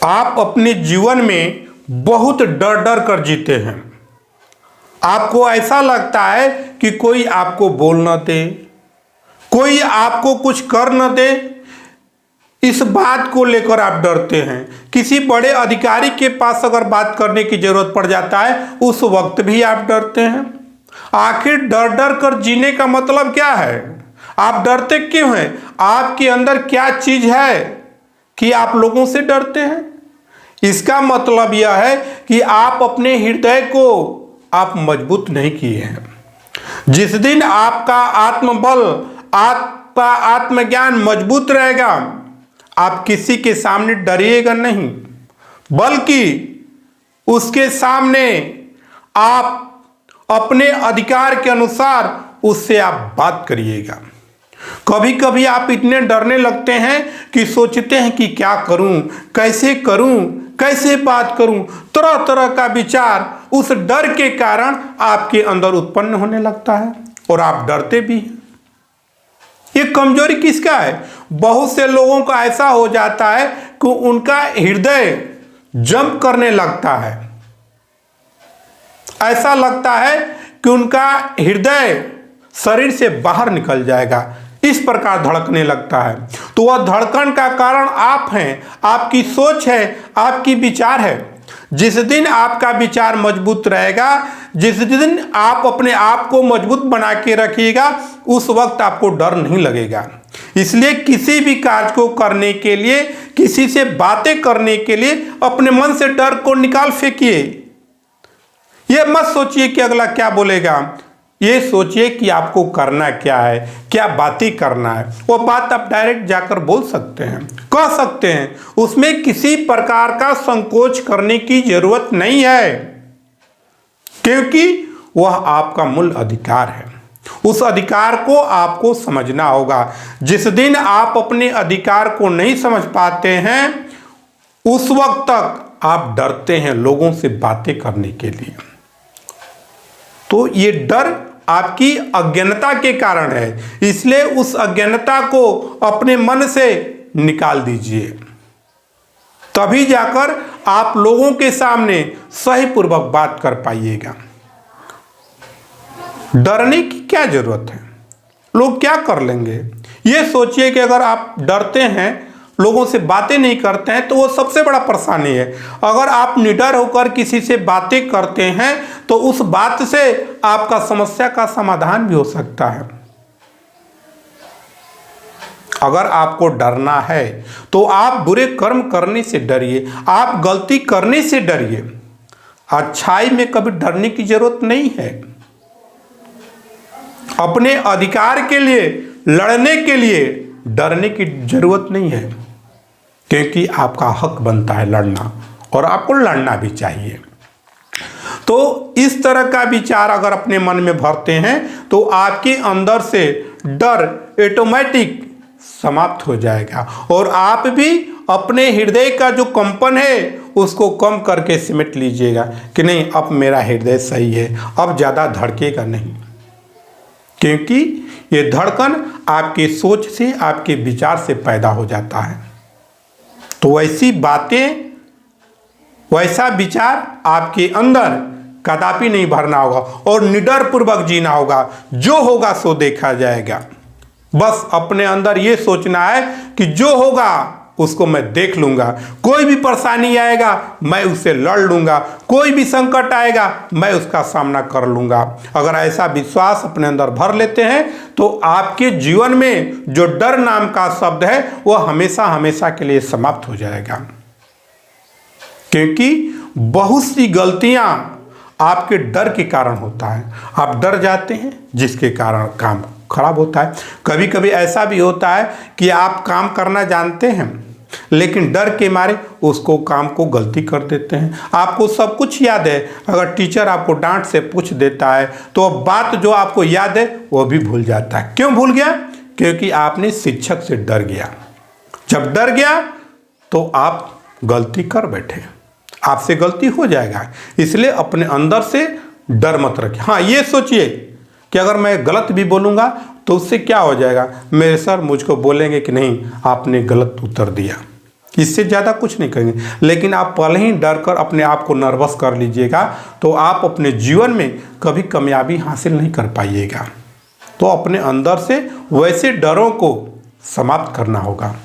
आप अपने जीवन में बहुत डर डर कर जीते हैं। आपको ऐसा लगता है कि कोई आपको बोल न दे, कोई आपको कुछ कर न दे, इस बात को लेकर आप डरते हैं। किसी बड़े अधिकारी के पास अगर बात करने की जरूरत पड़ जाता है उस वक्त भी आप डरते हैं। आखिर डर डर कर जीने का मतलब क्या है? आप डरते क्यों हैं? आपके अंदर क्या चीज है कि आप लोगों से डरते हैं? इसका मतलब यह है कि आप अपने हृदय को आप मजबूत नहीं किए हैं। जिस दिन आपका आत्मबल, आपका आत्मज्ञान मजबूत रहेगा, आप किसी के सामने डरिएगा नहीं, बल्कि उसके सामने आप अपने अधिकार के अनुसार उससे आप बात करिएगा। कभी कभी आप इतने डरने लगते हैं कि सोचते हैं कि क्या करूं, कैसे बात करूं। तरह तरह का विचार उस डर के कारण आपके अंदर उत्पन्न होने लगता है और आप डरते भी हैं। ये कमजोरी किसका है? बहुत से लोगों का ऐसा हो जाता है कि उनका हृदय जंप करने लगता है। ऐसा लगता है कि उनका हृदय शरीर से बाहर निकल जाएगा, इस प्रकार धड़कने लगता है। तो वह धड़कन का कारण आप हैं, आपकी सोच है, आपकी विचार है। जिस दिन आपका विचार मजबूत रहेगा, जिस दिन आप अपने आप को मजबूत बना के रखिएगा, उस वक्त आपको डर नहीं लगेगा। इसलिए किसी भी कार्य को करने के लिए, किसी से बातें करने के लिए अपने मन से डर को निकाल फेंकिए। यह मत सोचिए कि अगला क्या बोलेगा, ये सोचिए कि आपको करना क्या है, क्या बातें करना है। वो बात आप डायरेक्ट जाकर बोल सकते हैं, कह सकते हैं, उसमें किसी प्रकार का संकोच करने की जरूरत नहीं है, क्योंकि वह आपका मूल अधिकार है। उस अधिकार को आपको समझना होगा। जिस दिन आप अपने अधिकार को नहीं समझ पाते हैं, उस वक्त तक आप डरते हैं लोगों से बातें करने के लिए। तो ये डर आपकी अज्ञानता के कारण है, इसलिए उस अज्ञानता को अपने मन से निकाल दीजिए। तभी जाकर आप लोगों के सामने सही पूर्वक बात कर पाइएगा। डरने की क्या जरूरत है? लोग क्या कर लेंगे? ये सोचिए कि अगर आप डरते हैं, लोगों से बातें नहीं करते हैं, तो वो सबसे बड़ा परेशानी है। अगर आप निडर होकर किसी से बातें करते हैं तो उस बात से आपका समस्या का समाधान भी हो सकता है। अगर आपको डरना है तो आप बुरे कर्म करने से डरिए, आप गलती करने से डरिए। अच्छाई में कभी डरने की जरूरत नहीं है। अपने अधिकार के लिए लड़ने के लिए डरने की जरूरत नहीं है, क्योंकि आपका हक बनता है लड़ना, और आपको लड़ना भी चाहिए। तो इस तरह का विचार अगर अपने मन में भरते हैं तो आपके अंदर से डर ऑटोमेटिक समाप्त हो जाएगा, और आप भी अपने हृदय का जो कंपन है उसको कम करके सिमट लीजिएगा कि नहीं, अब मेरा हृदय सही है, अब ज़्यादा धड़केगा नहीं। क्योंकि ये धड़कन आपके सोच से, आपके विचार से पैदा हो जाता है। तो वैसी बातें, वैसा विचार आपके अंदर कदापि नहीं भरना होगा और निडर पूर्वक जीना होगा। जो होगा सो देखा जाएगा। बस अपने अंदर ये सोचना है कि जो होगा उसको मैं देख लूंगा। कोई भी परेशानी आएगा मैं उससे लड़ लूंगा, कोई भी संकट आएगा मैं उसका सामना कर लूंगा। अगर ऐसा विश्वास अपने अंदर भर लेते हैं तो आपके जीवन में जो डर नाम का शब्द है वह हमेशा हमेशा के लिए समाप्त हो जाएगा। क्योंकि बहुत सी गलतियां आपके डर के कारण होता है। आप डर जाते हैं जिसके कारण काम खराब होता है। कभी कभी ऐसा भी होता है कि आप काम करना जानते हैं लेकिन डर के मारे उसको काम को गलती कर देते हैं। आपको सब कुछ याद है, अगर टीचर आपको डांट से पूछ देता है तो बात जो आपको याद है वो भी भूल जाता है। क्यों भूल गया? क्योंकि आपने शिक्षक से डर गया। जब डर गया तो आप गलती कर बैठे, आपसे गलती हो जाएगा। इसलिए अपने अंदर से डर मत रखिए। हाँ, ये सोचिए कि अगर मैं गलत भी बोलूँगा तो उससे क्या हो जाएगा, मेरे सर मुझको बोलेंगे कि नहीं आपने गलत उत्तर दिया। इससे ज़्यादा कुछ नहीं करेंगे। लेकिन आप पहले ही डर कर अपने आप को नर्वस कर लीजिएगा तो आप अपने जीवन में कभी कामयाबी हासिल नहीं कर पाइएगा। तो अपने अंदर से वैसे डरों को समाप्त करना होगा।